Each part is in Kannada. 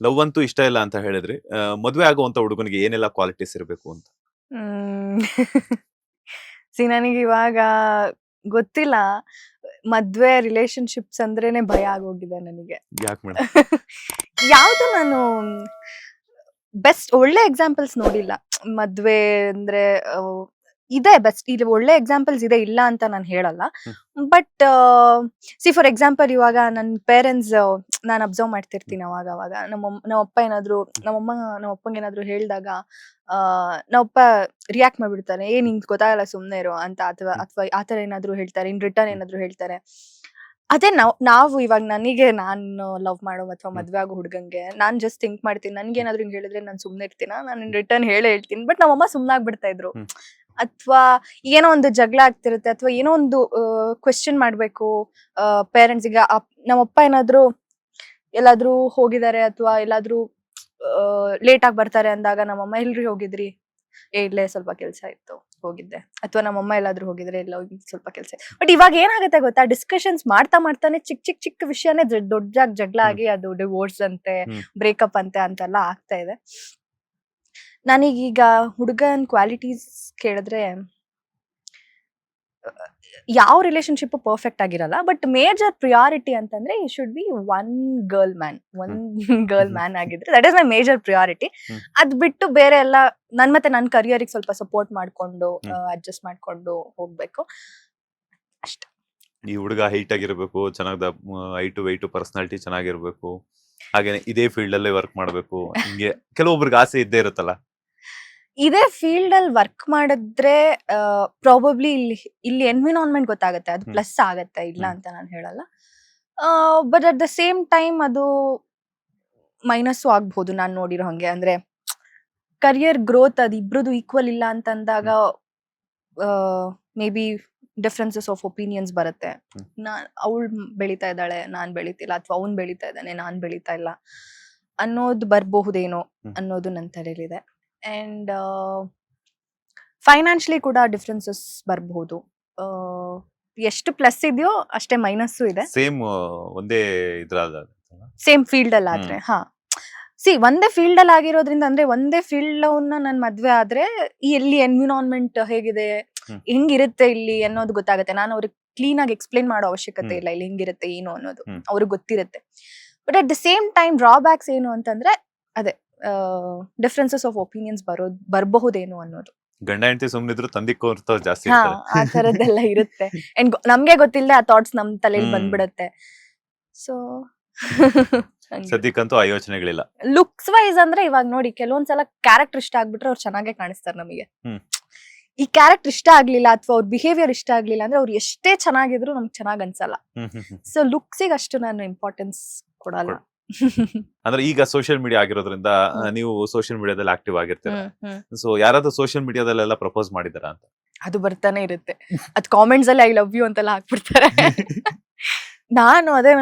ಲವ್ ಅಂತೂ ಇಷ್ಟ ಇಲ್ಲ ಅಂತ ಹೇಳಿದ್ರಿ. ಮದ್ವೆ ಆಗುವಂತ ಹುಡುಗನಿಗೆ ಏನೆಲ್ಲ ಕ್ವಾಲಿಟೀಸ್ ಇರಬೇಕು ಅಂತ? ಹ್ಮ್ ನನಗೆ ಇವಾಗ ಗೊತ್ತಿಲ್ಲ. ಮದ್ವೆ ರಿಲೇಶನ್ಶಿಪ್ಸ್ ಅಂದ್ರೇನೆ ಭಯ ಆಗೋಗಿದೆ ನನಗೆ. ಯಾಕೆ ಮೇಡಮ್? ಯಾವ್ದು ನಾನು ಬೆಸ್ಟ್ ಒಳ್ಳೆ ಎಕ್ಸಾಂಪಲ್ಸ್ ನೋಡಿಲ್ಲ. ಮದ್ವೆ ಅಂದ್ರೆ ಇದೆ ಬೆಸ್ಟ್, ಇಲ್ಲಿ ಒಳ್ಳೆ ಎಕ್ಸಾಂಪಲ್ಸ್ ಇದೆ, ಇಲ್ಲ ಅಂತ ನಾನು ಹೇಳಲ್ಲ. ಬಟ್ ಫಾರ್ ಎಕ್ಸಾಂಪಲ್ ಇವಾಗ ನನ್ನ ಪೇರೆಂಟ್ಸ್ ನಾನು ಅಬ್ಸರ್ವ್ ಮಾಡ್ತಿರ್ತೀನಿ ಅವಾಗ ನಮ್ಮಪ್ಪ ಏನಾದ್ರು ನಮ್ಮಪ್ಪಂಗೆ ಏನಾದ್ರು ಹೇಳಿದಾಗ ನಮ್ಮಪ್ಪ ರಿಯಾಕ್ಟ್ ಮಾಡ್ಬಿಡ್ತಾರೆ, ನಿಂಗೆ ಗೊತ್ತಾಗಲ್ಲ ಸುಮ್ನೆ ಇರೋ ಅಂತ, ಅಥವಾ ಆತರ ಏನಾದ್ರು ಹೇಳ್ತಾರೆ, ಇನ್ ರಿಟರ್ನ್ ಏನಾದ್ರು ಹೇಳ್ತಾರೆ. ಅದೇ ನಾವು ಇವಾಗ ನಾನು ಲವ್ ಮಾಡೋ ಅಥವಾ ಮದ್ವೆ ಆಗೋ ಹುಡ್ಗಂಗೆ ನಾನ್ ಜಸ್ಟ್ ಥಿಂಕ್ ಮಾಡ್ತೀನಿ, ನನ್ಗೆ ಏನಾದ್ರು ಹಿಂಗ್ ಹೇಳಿದ್ರೆ ನಾನು ಸುಮ್ನೆ ಇರ್ತೀನ, ನಾನು ರಿಟರ್ನ್ ಹೇಳ್ತೀನಿ. ಬಟ್ ನಮ್ಮಮ್ಮ ಸುಮ್ನಾಗ್ಬಿಡ್ತಾ ಇದ್ರು. ಅಥವಾ ಏನೋ ಒಂದು ಜಗಳ ಆಗ್ತಿರುತ್ತೆ, ಅಥವಾ ಏನೋ ಒಂದು ಕ್ವೆಶ್ಚನ್ ಮಾಡ್ಬೇಕು ಪೇರೆಂಟ್ಸ್. ಈಗ ನಮ್ಮಪ್ಪ ಏನಾದ್ರು ಎಲ್ಲಾದ್ರೂ ಹೋಗಿದ್ದಾರೆ ಅಥವಾ ಎಲ್ಲಾದ್ರೂ ಲೇಟ್ ಆಗಿ ಬರ್ತಾರೆ ಅಂದಾಗ ನಮ್ಮಮ್ಮ ಎಲ್ರಿ ಹೋಗಿದ್ರಿ, ಇಲ್ಲೇ ಸ್ವಲ್ಪ ಕೆಲ್ಸ ಇತ್ತು ಹೋಗಿದ್ದೆ. ಅಥವಾ ನಮ್ಮಮ್ಮ ಎಲ್ಲಾದ್ರೂ ಹೋಗಿದ್ರೆ ಇಲ್ಲ ಸ್ವಲ್ಪ ಕೆಲ್ಸ. ಬಟ್ ಇವಾಗ ಏನಾಗುತ್ತೆ ಗೊತ್ತಾ, ಡಿಸ್ಕಷನ್ಸ್ ಮಾಡ್ತಾನೆ ಚಿಕ್ಕ ವಿಷಯನೇ ದೊಡ್ಡ ಜಗಳ ಆಗಿ ಅದು ಡಿವೋರ್ಸ್ ಅಂತೆ, ಬ್ರೇಕಪ್ ಅಂತೆ ಅಂತೆಲ್ಲ ಆಗ್ತಾ ಇದೆ. ನನಗೀಗ ಹುಡುಗನ್ ಕ್ವಾಲಿಟೀಸ್ ಕೇಳಿದ್ರೆ ಯಾವ ರಿಲೇಶನ್ಶಿಪ್ ಪರ್ಫೆಕ್ಟ್ ಆಗಿರಲ್ಲ, ಬಟ್ ಮೇಜರ್ ಪ್ರಿಯಾರಿಟಿ ಅಂತಂದ್ರೆ ಈ should be one girl man ಆಗಿದ್ರೆ that is my major priority. ಅದ್ ಬಿಟ್ಟು ಬೇರೆ ಎಲ್ಲ ನನ್ನ ಕರಿಯರಿಗೆ ಸ್ವಲ್ಪ ಸಪೋರ್ಟ್ ಮಾಡ್ಕೊಂಡು ಅಡ್ಜಸ್ಟ್ ಮಾಡ್ಕೊಂಡು ಹೋಗ್ಬೇಕು ಅಷ್ಟೇ. ಈ ಹುಡುಗ ಹೈಟ್ ಆಗಿರ್ಬೇಕು, ಚೆನ್ನಾಗಿ ಹೈಟು ವೈಟು ಪರ್ಸನಾಲಿಟಿ ಚೆನ್ನಾಗಿರ್ಬೇಕು, ಹಾಗೇನೆ ಇದೇ ಫೀಲ್ಡ್ ಅಲ್ಲೇ ವರ್ಕ್ ಮಾಡ್ಬೇಕು, ಹಿಂಗೆ ಕೆಲವೊಬ್ರಿಗೆ ಆಸೆ ಇದ್ದೇ ಇರುತ್ತಲ್ಲ. ಇದೇ ಫೀಲ್ಡ್ ಅಲ್ಲಿ ವರ್ಕ್ ಮಾಡಿದ್ರೆ ಪ್ರಾಬಬ್ಲಿ ಇಲ್ಲಿ ಎನ್ವಿರಾನ್ಮೆಂಟ್ ಗೊತ್ತಾಗುತ್ತೆ, ಅದು ಪ್ಲಸ್ ಆಗತ್ತೆ, ಇಲ್ಲ ಅಂತ ನಾನು ಹೇಳಲ್ಲ. But at the same time ಅದು ಮೈನಸ್ಸು ಆಗ್ಬಹುದು ನಾನು ನೋಡಿರೋ ಹಂಗೆ. ಅಂದ್ರೆ ಕರಿಯರ್ ಗ್ರೋತ್ ಅದು ಇಬ್ರದು ಈಕ್ವಲ್ ಇಲ್ಲ ಅಂತಂದಾಗ may be differences of opinions ಬರುತ್ತೆ. ಅವಳು ಬೆಳೀತಾ ಇದ್ದಾಳೆ, ನಾನ್ ಬೆಳೀತಿಲ್ಲ, ಅಥವಾ ಅವ್ನ್ ಬೆಳೀತಾ ಇದ್ದಾನೆ, ನಾನ್ ಬೆಳೀತಾ ಇಲ್ಲ ಅನ್ನೋದು ಬರ್ಬಹುದೇನೋ ಅನ್ನೋದು ನನ್ನ ತಲೆಯಲ್ಲಿದೆ. ಅಂಡ್ ಫೈನಾನ್ಷಿಯಲಿ ಕೂಡ ಡಿಫ್ರೆನ್ಸಸ್ ಬರಬಹುದು. ಎಷ್ಟು ಪ್ಲಸ್ ಇದೆಯೋ ಅಷ್ಟೇ ಮೈನಸ್ಸು ಇದೆ. ಸೇಮ್ ಒಂದೇ ಸೇಮ್ ಫೀಲ್ಡ್ ಅಲ್ಲಿ ಆದ್ರೆ ಒಂದೇ ಫೀಲ್ಡ್ ಅಲ್ಲಿ ಆಗಿರೋದ್ರಿಂದ, ಅಂದ್ರೆ ಒಂದೇ ಫೀಲ್ಡ್ ನನ್ ಮದ್ವೆ ಆದ್ರೆ ಎಲ್ಲಿ ಎನ್ವಿರಾನ್ಮೆಂಟ್ ಹೇಗಿದೆ, ಹೆಂಗಿರುತ್ತೆ ಇಲ್ಲಿ ಅನ್ನೋದು ಗೊತ್ತಾಗುತ್ತೆ. ನಾನು ಅವ್ರಿಗೆ ಕ್ಲೀನ್ ಆಗಿ ಎಕ್ಸ್ಪ್ಲೇನ್ ಮಾಡೋ ಅವಶ್ಯಕತೆ ಇಲ್ಲ, ಇಲ್ಲಿ ಹೆಂಗಿರುತ್ತೆ ಏನು ಅನ್ನೋದು ಅವ್ರಿಗೆ ಗೊತ್ತಿರುತ್ತೆ. But at the same time drawbacks ಏನು ಅಂತಂದ್ರೆ ಅದೇ ಡಿಫ್ರೆನ್ಸಸ್ ಆಫ್ ಒಪಿನಿಯನ್ಸ್ ಬರಬಹುದೇನು ಅನ್ನೋದು. ಗಂಡ ಹೆಂಡತಿ ಸುಮ್ಮನಿದ್ರು ತಂದಿಕ್ಕೋ ಜಾಸ್ತಿ ಆ ತರದ್ದೆಲ್ಲ ಇರುತ್ತೆ. ಅಂಡ್ ನಮ್ಗೆ ಗೊತ್ತಿಲ್ಲದೆ ಆ ಥಾಟ್ಸ್ ನಮ್ ತಲೆಯಲ್ಲಿ ಬಂದ್ಬಿಡತ್ತೆ. ಸೊ ಸದ್ಯಕ್ಕಂತೂ ಆ ಯೋಚನೆಗಳಿಲ್ಲ. ಲುಕ್ಸ್ ವೈಸ್ ಅಂದ್ರೆ ಇವಾಗ ನೋಡಿ, ಕೆಲವೊಂದ್ಸಲ ಕ್ಯಾರೆಕ್ಟರ್ ಇಷ್ಟ ಆಗ್ಬಿಟ್ರೆ ಅವ್ರು ಚೆನ್ನಾಗೇ ಕಾಣಿಸ್ತಾರೆ ನಮಗೆ. ಈ ಕ್ಯಾರೆಕ್ಟರ್ ಇಷ್ಟ ಆಗ್ಲಿಲ್ಲ ಅಥವಾ ಅವ್ರ ಬಿಹೇವಿಯರ್ ಇಷ್ಟ ಆಗ್ಲಿಲ್ಲ ಅಂದ್ರೆ ಅವ್ರು ಎಷ್ಟೇ ಚೆನ್ನಾಗಿದ್ರು ನಮ್ಗೆ ಚೆನ್ನಾಗ್ ಅನ್ಸಲ್ಲ. ಸೊ ಲುಕ್ಸಿಗೆ ಅಷ್ಟು ನಾನು ಇಂಪಾರ್ಟೆನ್ಸ್ ಕೊಡಲ್ಲ. ಅಂದ್ರೆ ಈಗ ಸೋಷಿಯಲ್ ಮೀಡಿಯಾ ಆಗಿರೋದ್ರಿಂದ ನೀವು ಸೋಷಿಯಲ್ ಮೀಡಿಯಾದಲ್ಲಿ ಆಕ್ಟಿವ್ ಆಗಿರ್ತೀರ. ಸೊ ಯಾರಾದ್ರೂ ಸೋಷಿಯಲ್ ಮೀಡಿಯಾದಲ್ಲೆಲ್ಲ ಪ್ರಪೋಸ್ ಮಾಡಿದಾರ ಅಂತ? ಅದು ಬರ್ತಾನೆ ಇರುತ್ತೆ. ಅದ್ ಕಾಮೆಂಟ್ಸ್ ಅಲ್ಲಿ ಐ ಲವ್ ಯು ಅಂತೆಲ್ಲ ಹಾಕ್ಬಿಡ್ತಾರೆ. ನಾನು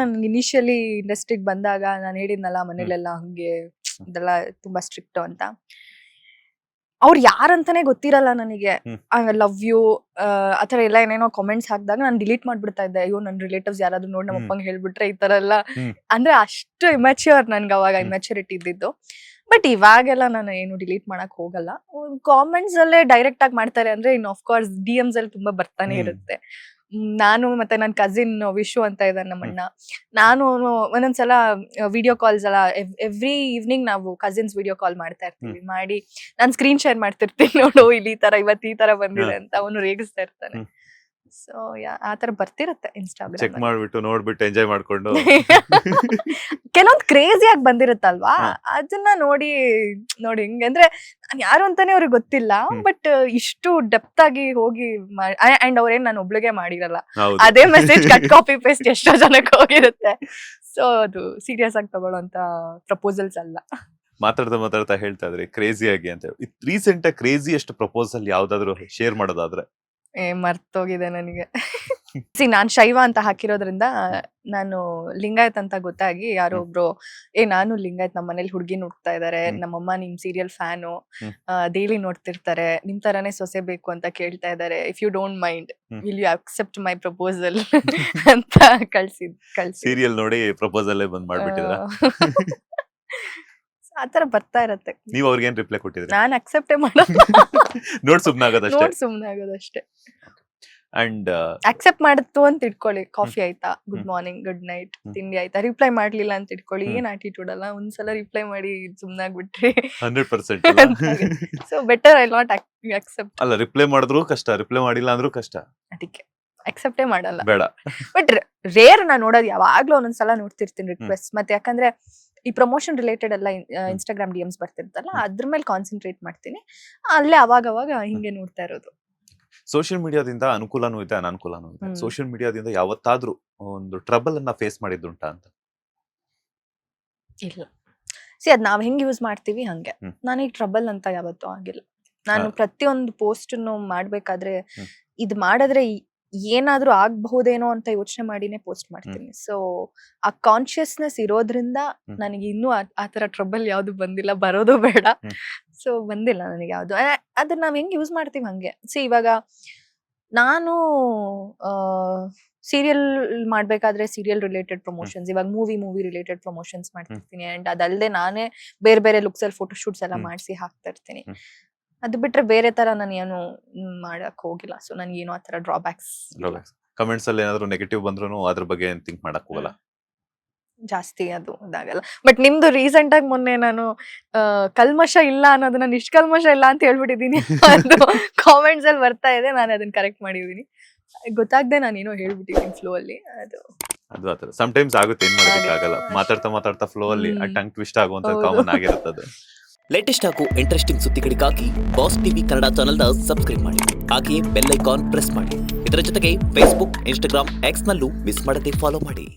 ಇನಿಷಿಯಲಿ ಇಂಡಸ್ಟ್ರಿಗೆ ಬಂದಾಗ ನಾನು ಹೇಳಿದ್ನಲ್ಲ, ಮನೇಲೆಲ್ಲ ಹಂಗೆ ಇದೆಲ್ಲ ತುಂಬಾ ಸ್ಟ್ರಿಕ್ಟ್ ಅಂತ. ಅವ್ರು ಯಾರಂತಾನೆ ಗೊತ್ತಿರಲ್ಲ ನನಗೆ. ಐ ಲವ್ ಯು ಆತರ ಎಲ್ಲ ಏನೇನೋ ಕಾಮೆಂಟ್ಸ್ ಹಾಕಿದಾಗ ನಾನು ಡಿಲೀಟ್ ಮಾಡ್ಬಿಡ್ತಾ ಇದ್ದೆ. ಅಯ್ಯೋ ನನ್ನ ರಿಲೇಟಿವ್ಸ್ ಯಾರಾದ್ರೂ ನೋಡಿ ನಮ್ಮ ಅಪ್ಪಂಗೆ ಹೇಳ್ಬಿಟ್ರೆ ಈ ತರ ಎಲ್ಲ, ಅಂದ್ರೆ ಅಷ್ಟು ಇಮ್ಯಾಚ್ಯೂರ್ ನನ್ಗೆ ಅವಾಗ ಇಮ್ಯಾಚ್ಯೂರಿಟಿ ಇದ್ದಿದ್ದು. ಬಟ್ ಇವಾಗೆಲ್ಲ ನಾನು ಏನು ಡಿಲೀಟ್ ಮಾಡಕ್ ಹೋಗಲ್ಲ. ಕಾಮೆಂಟ್ಸ್ ಅಲ್ಲೇ ಡೈರೆಕ್ಟ್ ಆಗಿ ಮಾಡ್ತಾರೆ ಅಂದ್ರೆ ಇನ್ ಆಫ್ ಕೋರ್ಸ್ DMs ಅಲ್ಲಿ ತುಂಬಾ ಬರ್ತಾನೆ ಇರುತ್ತೆ. ನಾನು ಮತ್ತೆ ನನ್ನ ಕಸಿನ್ ವಿಶು ಅಂತ ಇದ್ದಾನೆ ನಮ್ಮಣ್ಣ, ನಾನು ಒಂದೊಂದ್ಸಲ ವಿಡಿಯೋ ಕಾಲ್ಸ್ ಎಲ್ಲ ಎವ್ರಿ ಈವ್ನಿಂಗ್ ನಾವು ಕಸಿನ್ಸ್ ವಿಡಿಯೋ ಕಾಲ್ ಮಾಡ್ತಾ ಇರ್ತೀವಿ. ಮಾಡಿ ನಾನು ಸ್ಕ್ರೀನ್ ಶೇರ್ ಮಾಡ್ತಿರ್ತೀನಿ, ನೋಡು ಇಲ್ಲಿ ಈ ತರ ಇವತ್ತು ಈ ತರ ಬಂದಿದೆ ಅಂತ. ಅವನು ರೇಗಿಸ್ತಾ ಇರ್ತಾನೆ. ಸೊ ಆತರ ಬರ್ತಿರತ್ತೆ ಇನ್ಸ್ಟಾಗ್ರಾಮ್. ಚೆಕ್ ಮಾಡ್ಬಿಟ್ಟು ನೋಡ್ಬಿಟ್ಟು ಎಂಜಾಯ್ ಮಾಡ್ಕೊಂಡು ಕೆಲವೊಂದು ಕ್ರೇಜಿ ಆಗಿ ಬಂದಿರುತ್ತಲ್ವಾ, ಅದನ್ನ ನೋಡಿ ಹಿಂಗಂದ್ರೆ ನಾನು ಯಾರು ಅಂತಾನೆ ಅವ್ರಿಗೆ ಗೊತ್ತಿಲ್ಲ. ಬಟ್ ಇಷ್ಟು ಡೆಪ್ತ್ ಆಗಿ ಹೋಗಿ ಅಂಡ್ ಅವ್ರೇನ್ ನಾನು ಒಬ್ಳಿಗೆ ಮಾಡಿರಲ್ಲ, ಅದೇ ಮೆಸೇಜ್ ಕಟ್ ಕಾಪಿ ಪೇಸ್ಟ್ ಎಷ್ಟೋ ಜನಕ್ಕೆ ಹೋಗಿರುತ್ತೆ. ಸೊ ಅದು ಸೀರಿಯಸ್ ಆಗಿ ತಗೊಳ್ಳೋಂತ ಪ್ರಪೋಸಲ್ಸ್ ಅಲ್ಲ. ಮಾತಾಡ್ತಾ ಹೇಳ್ತಾ ಇದ್ರಿ ಕ್ರೇಜಿ ಆಗಿ ಅಂತ. ರೀಸೆಂಟ್ ಆಗಿ ಕ್ರೇಜಿ ಅಷ್ಟು ಪ್ರಪೋಸಲ್ ಯಾವ್ದಾದ್ರು ಶೇರ್ ಮಾಡೋದಾದ್ರೆ? ಮರ್ತೋಗಿದೆ ನನಗೆ. ನಾನ್ ಶೈವ ಅಂತ ಹಾಕಿರೋದ್ರಿಂದ ನಾನು ಲಿಂಗಾಯತ್ ಅಂತ ಗೊತ್ತಾಗಿ ಯಾರೋ ಒಬ್ರು ನಾನು ಲಿಂಗಾಯತ್, ನಮ್ಮ ಮನೇಲಿ ಹುಡುಗಿ ನೋಡ್ತಾ ಇದಾರೆ, ನಮ್ಮಮ್ಮ ನಿಮ್ ಸೀರಿಯಲ್ ಫ್ಯಾನು, ಡೈಲಿ ನೋಡ್ತಿರ್ತಾರೆ, ನಿಮ್ ತರಾನೇ ಸೊಸೆ ಬೇಕು ಅಂತ ಕೇಳ್ತಾ ಇದಾರೆ, if you don't mind will you accept my proposal ಅಂತ ಕಳ್ಸಿ ಸೀರಿಯಲ್ ನೋಡಿ ಪ್ರಪೋಸಲ್ ಬಂದ್ ಮಾಡ್ಬಿಟ್ಟಿದ್ರ? ಆತರ ಬರ್ತಾ ಇರತ್ತೆ. ನೀವ್ ಅವ್ರಿಗೇನ್ ರಿಪ್ಲೈ ಕೊಟ್ಟಿದ್ರಿ? ನಾನ್ ಅಕ್ಸೆಪ್ಟೇ ಮಾಡಲ್ಲ. ನೋಡ್ ಸುಮ್ನಾಗೋದಷ್ಟೇ. ನೋಡ್ ಸುಮ್ನೆ ಆಗೋದಷ್ಟೇ. ಅಂಡ್ ಅಕ್ಸೆಪ್ಟ್ ಮಾಡಿತ್ತು ಅಂತ ಇಟ್ಕೊಳ್ಳಿ, ಕಾಫಿ ಆಯ್ತಾ, ಗುಡ್ ಮಾರ್ನಿಂಗ್, ಗುಡ್ ನೈಟ್, ತಿಂಡಿ ಆಯ್ತಾ, ರಿಪ್ಲೈ ಮಾಡ್ಲಿಲ್ಲ ಅಂತ ಇಟ್ಕೊಳ್ಳಿ, ಏನ್ ಆಟಿಟ್ಯೂಡ್ ಅಲ್ಲ, ಒಂದ್ಸಲ ರಿಪ್ಲೈ ಮಾಡಿ ಸುಮ್ನಾಗ್ಬಿಟ್ರಿ. 100%. So better I not accept. ಅಲ್ಲ, ರಿಪ್ಲೈ ಮಾಡಿದ್ರು ಕಷ್ಟ, ರಿಪ್ಲೈ ಮಾಡಿಲ್ಲ ಅಂದ್ರೂ ಕಷ್ಟ. ಅದಕ್ಕೆ ಅಕ್ಸೆಪ್ಟೇ ಮಾಡಲ್ಲ. ಬೇಡ. ಬಟ್ ರೇರ್ ನಾ ನೋಡೋದು ಯಾವಾಗ್ಲೂ ಒಂದೊಂದ್ಸಲ ನೋಡ್ತಿರ್ತೀನಿ ರಿಕ್ವೆಸ್ಟ್. ಮತ್ತೆ ಯಾಕಂದ್ರೆ ಈ ಪ್ರಮೋಷನ್ ರಿಲೇಟೆಡ್ ಎಲ್ಲ ಇನ್ಸ್ಟಾಗ್ರಾಮ್ DMs ಬರ್ತಿರ್ತಲ್ಲ, ಅದ್ರ ಮೇಲೆ ಕಾನ್ಸಂಟ್ರೇಟ್ ಮಾಡ್ತೀನಿ. ಅಲ್ಲೇ ಅವಾಗ ಹಿಂಗೆ ನೋಡ್ತಾ ಇರೋದು. ಸೋಷಿಯಲ್ ಮೀಡಿಯಾದಿಂದ ಅನುಕೂಲನೂ ಇದೆ, ಅನಾನುಕೂಲನೂ ಇದೆ. ಸೋಷಿಯಲ್ ಮೀಡಿಯಾದಿಂದ ಯಾವತ್ತಾದ್ರೂ ಒಂದು ಟ್ರಬಲ್ ಅನ್ನ ಫೇಸ್ ಮಾಡಿದ್ದುಂಟಾ ಅಂತ? ಇಲ್ಲ. ಅದ್ ನಾವ್ ಹೆಂಗ್ ಯೂಸ್ ಮಾಡ್ತೀವಿ ಹಂಗೆ. ನನಗೆ ಟ್ರಬಲ್ ಅಂತ ಯಾವತ್ತೂ ಆಗಿಲ್ಲ. ನಾನು ಪ್ರತಿಯೊಂದು ಪೋಸ್ಟ್ ಮಾಡ್ಬೇಕಾದ್ರೆ ಇದ್ ಮಾಡಿದ್ರೆ ಏನಾದ್ರೂ ಆಗ್ಬಹುದೇನೋ ಅಂತ ಯೋಚನೆ ಮಾಡಿನೇ ಪೋಸ್ಟ್ ಮಾಡ್ತೀನಿ. ಸೊ ಆ ಕಾನ್ಶಿಯಸ್ನೆಸ್ ಇರೋದ್ರಿಂದ ನನಗೆ ಇನ್ನೂ ಆತರ ಟ್ರಬಲ್ ಯಾವ್ದು ಬಂದಿಲ್ಲ, ಬರೋದು ಬೇಡ. ಸೊ ಬಂದಿಲ್ಲ ನನಗೆ ಯಾವ್ದು. ಅದನ್ನ ನಾವ್ ಹೆಂಗ್ ಯೂಸ್ ಮಾಡ್ತೀವಿ ಹಂಗೆ. ಇವಾಗ ನಾನು ಸೀರಿಯಲ್ ಮಾಡ್ಬೇಕಾದ್ರೆ ಸೀರಿಯಲ್ ರಿಲೇಟೆಡ್ ಪ್ರಮೋಷನ್ಸ್, ಇವಾಗ ಮೂವಿ ರಿಲೇಟೆಡ್ ಪ್ರಮೋಷನ್ಸ್ ಮಾಡ್ತಿರ್ತೀನಿ. ಅಂಡ್ ಅದಲ್ಲದೆ ನಾನೇ ಬೇರೆ ಲುಕ್ಸ್ ಅಲ್ಲಿ ಫೋಟೋ ಶೂಟ್ಸ್ ಎಲ್ಲ ಮಾಡಿಸಿ ಹಾಕ್ತಾ ಇರ್ತೀನಿ. ಅದು ಬಿಟ್ರೆ ಬೇರೆ ತರ ನಾನು ಏನು ಮಾಡಕ್ ಹೋಗಿಲ್ಲ. ಸೊ ನನ್ಗೇನು ಆತರ ಡ್ರಾಬ್ಯಾಕ್ಸ್. ಕಮೆಂಟ್ಸ್ ಅಲ್ಲಿ ಏನಾದ್ರು ನೆಗೆಟಿವ್ ಬಂದ್ರು ಅದ್ರ ಬಗ್ಗೆ ಥಿಂಕ್ ಮಾಡಕ್ ಹೋಗಲ್ಲ ಜಾಸ್ತಿ, ಅದು ಇದಾಗಲ್ಲ. ಬಟ್ ನಿಮ್ದು ರೀಸೆಂಟ್ ಆಗಿ ಮೊನ್ನೆ ನಾನು ಕಲ್ಮಶ ಇಲ್ಲ ಅನ್ನೋದನ್ನ ನಿಷ್ಕಲ್ಮಶ ಇಲ್ಲ ಅಂತ ಹೇಳ್ಬಿಟ್ಟಿದೀನಿ. ಅದು ಕಾಮೆಂಟ್ಸ್ ಅಲ್ಲಿ ಬರ್ತಾ ಇದೆ, ನಾನು ಅದನ್ನ ಕರೆಕ್ಟ್ ಮಾಡಿದೀನಿ. ಗೊತ್ತಾಗ್ದೆ ನಾನೇನೋ ಹೇಳ್ಬಿಟ್ಟಿದ್ದೀನಿ ಫ್ಲೋ ಅಲ್ಲಿ. ಅದು ಆತರ ಸಮ್ಟೈಮ್ಸ್ ಆಗುತ್ತೆ, ಏನ್ ಮಾಡೋದಕ್ಕಾಗಲ್ಲ. ಮಾತಾಡ್ತಾ ಫ್ಲೋ ಅಲ್ಲಿ ಟಂಗ್ ಟ್ವಿಸ್ಟ್ ಆಗುವಂತ ಕಾಮನ್ ಆಗಿರುತ್ತದೆ. ಲೇಟೆಸ್ಟ್ ಹಾಗೂ ಇಂಟ್ರೆಸ್ಟಿಂಗ್ ಸುದ್ದಿಗಳಿಗಾಗಿ ಬಾಸ್ ಟಿವಿ ಕನ್ನಡ ಚಾನೆಲ್ನ ಸಬ್ಸ್ಕ್ರೈಬ್ ಮಾಡಿ. ಹಾಗೆಯೇ ಬೆಲ್ ಐಕಾನ್ ಪ್ರೆಸ್ ಮಾಡಿ. ಇದರ ಜೊತೆಗೆ ಫೇಸ್ಬುಕ್, ಇನ್ಸ್ಟಾಗ್ರಾಮ್, ಎಕ್ಸ್ ನಲ್ಲೂ ಮಿಸ್ ಮಾಡದೆ ಫಾಲೋ ಮಾಡಿ.